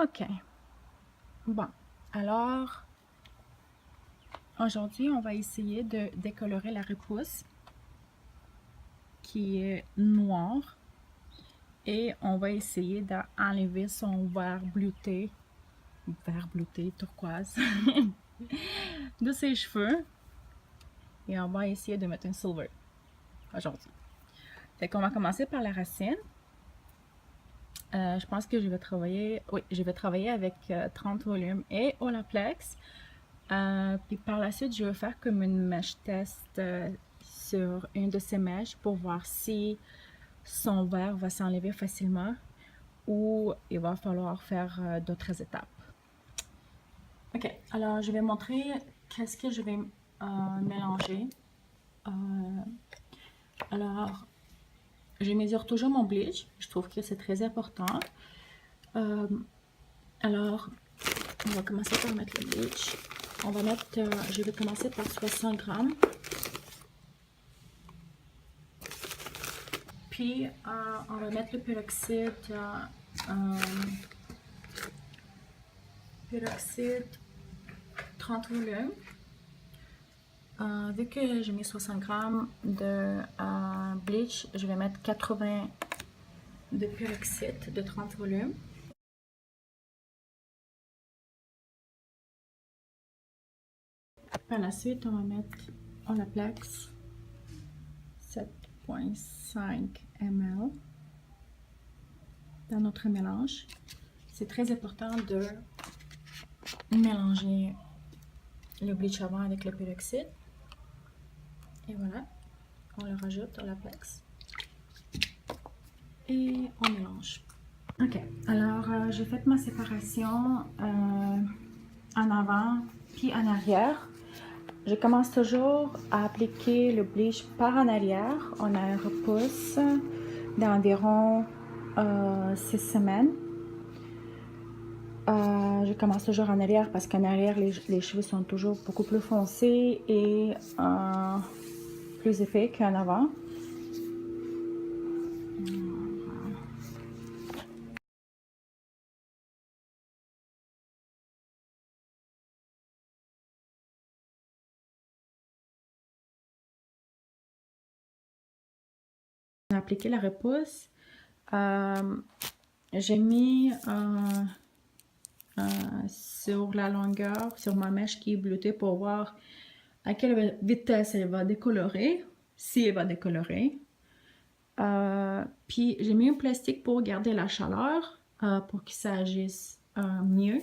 Ok. Bon, alors aujourd'hui, on va essayer de décolorer la repousse qui est noire et on va essayer d'enlever son vert bleuté turquoise de ses cheveux et on va essayer de mettre un silver aujourd'hui. Fait qu'on va commencer par la racine. Je pense que je vais travailler avec 30 volumes et Olaplex. Puis par la suite, je vais faire comme une mèche test sur une de ces mèches pour voir si son verre va s'enlever facilement ou il va falloir faire d'autres étapes. Ok, alors je vais montrer qu'est-ce que je vais mélanger. Alors, je mesure toujours mon bleach, je trouve que c'est très important. Alors, on va commencer par mettre le bleach. On va mettre, je vais commencer par 60 grammes. Puis, on va mettre le peroxyde, peroxyde 30 volumes. Vu que j'ai mis 60 grammes de bleach, je vais mettre 80 de peroxyde de 30 volumes. Par la suite, on va mettre Olaplex 7,5 ml dans notre mélange. C'est très important de mélanger le bleach avant avec le peroxyde. Et voilà, on le rajoute Olaplex. Et on mélange. Ok, alors j'ai fait ma séparation en avant puis en arrière. Je commence toujours à appliquer le bleach par en arrière. On a un repousse d'environ 6 semaines. Je commence toujours en arrière parce qu'en arrière, les cheveux sont toujours beaucoup plus foncés et plus épais qu'en avant. On a appliqué la repousse. J'ai mis sur la longueur, sur ma mèche qui est bleutée pour voir à quelle vitesse elle va décolorer, si elle va décolorer. Puis j'ai mis un plastique pour garder la chaleur, pour qu'il s'agisse mieux.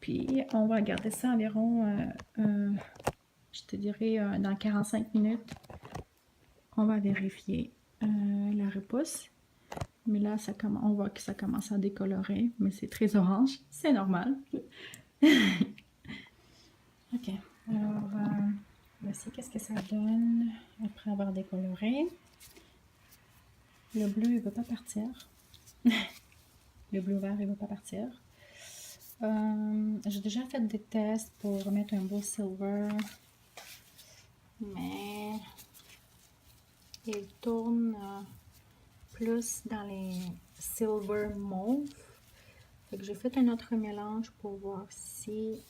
Puis on va garder ça environ, je te dirais, dans 45 minutes. On va vérifier la repousse. Mais là, on voit que ça commence à décolorer, mais c'est très orange, c'est normal. Ok, alors voici qu'est-ce que ça donne après avoir décoloré. Le bleu, il ne veut pas partir. Le bleu vert, il ne veut pas partir. J'ai déjà fait des tests pour mettre un beau silver, mais il tourne plus dans les silver mauve. Fait que j'ai fait un autre mélange pour voir si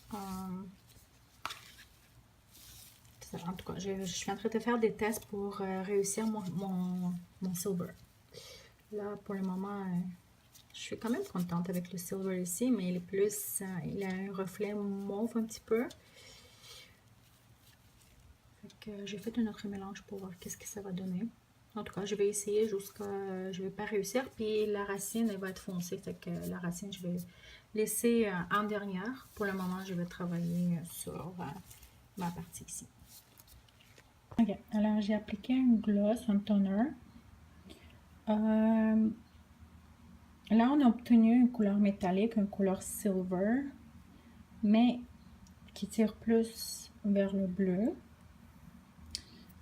en tout cas, je suis en train de faire des tests pour réussir mon silver. Là, pour le moment, je suis quand même contente avec le silver ici, mais il est plus, il a un reflet mauve un petit peu. Fait que j'ai fait un autre mélange pour voir qu'est-ce que ça va donner. En tout cas, je vais essayer jusqu'à, je vais pas réussir, puis la racine, elle va être foncée. Fait que la racine, je vais laisser en dernière. Pour le moment, je vais travailler sur ma partie ici. Ok, alors j'ai appliqué un gloss, un toner. Là, on a obtenu une couleur métallique, une couleur silver, mais qui tire plus vers le bleu.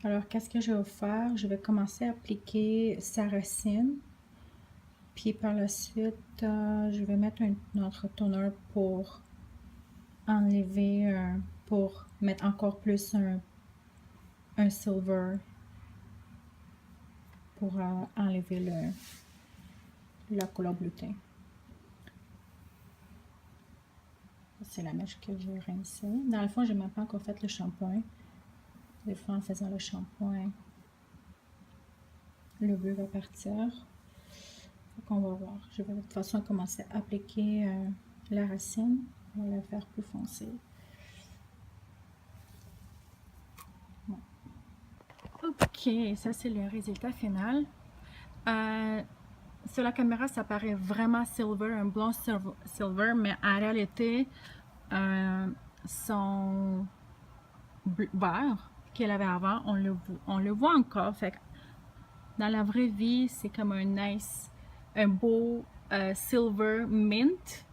Alors, qu'est-ce que je vais faire? Je vais commencer à appliquer sa racine. Puis par la suite, je vais mettre un autre toner pour enlever, pour mettre encore plus un silver pour enlever la couleur bleutée. c'est la mèche que j'ai rincée. Dans le fond, je n'ai même pas encore fait le shampoing. Des fois, en faisant le shampoing, le bleu va partir. Donc, on va voir. Je vais de toute façon commencer à appliquer la racine. On va la faire plus foncée. Bon. Ok, ça c'est le résultat final. Sur la caméra, ça paraît vraiment silver, un blond silver, mais en réalité, son vert qu'elle avait avant, on le voit encore. Fait que dans la vraie vie, c'est comme un beau silver mint,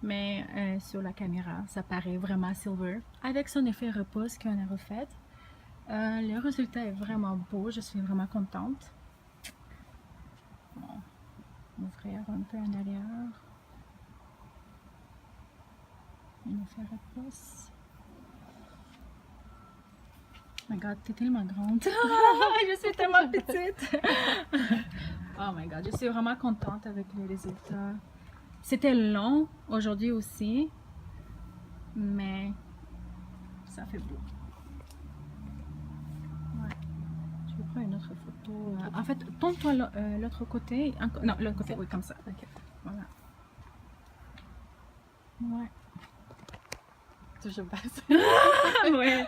mais sur la caméra, ça paraît vraiment silver. Avec son effet repousse qu'on a refait, le résultat est vraiment beau, je suis vraiment contente. Bon, ouvrir un peu en arrière. Un effet repousse. Oh my god, t'es tellement grande. Je suis tellement petite. Oh my god, je suis vraiment contente avec le résultat. C'était long aujourd'hui aussi, mais ça fait beau. Ouais. Je vais prendre une autre photo. En fait, tourne-toi l'autre côté. Non, l'autre côté, oui, comme ça. Ok, voilà. Ouais. Je passe. Ouais.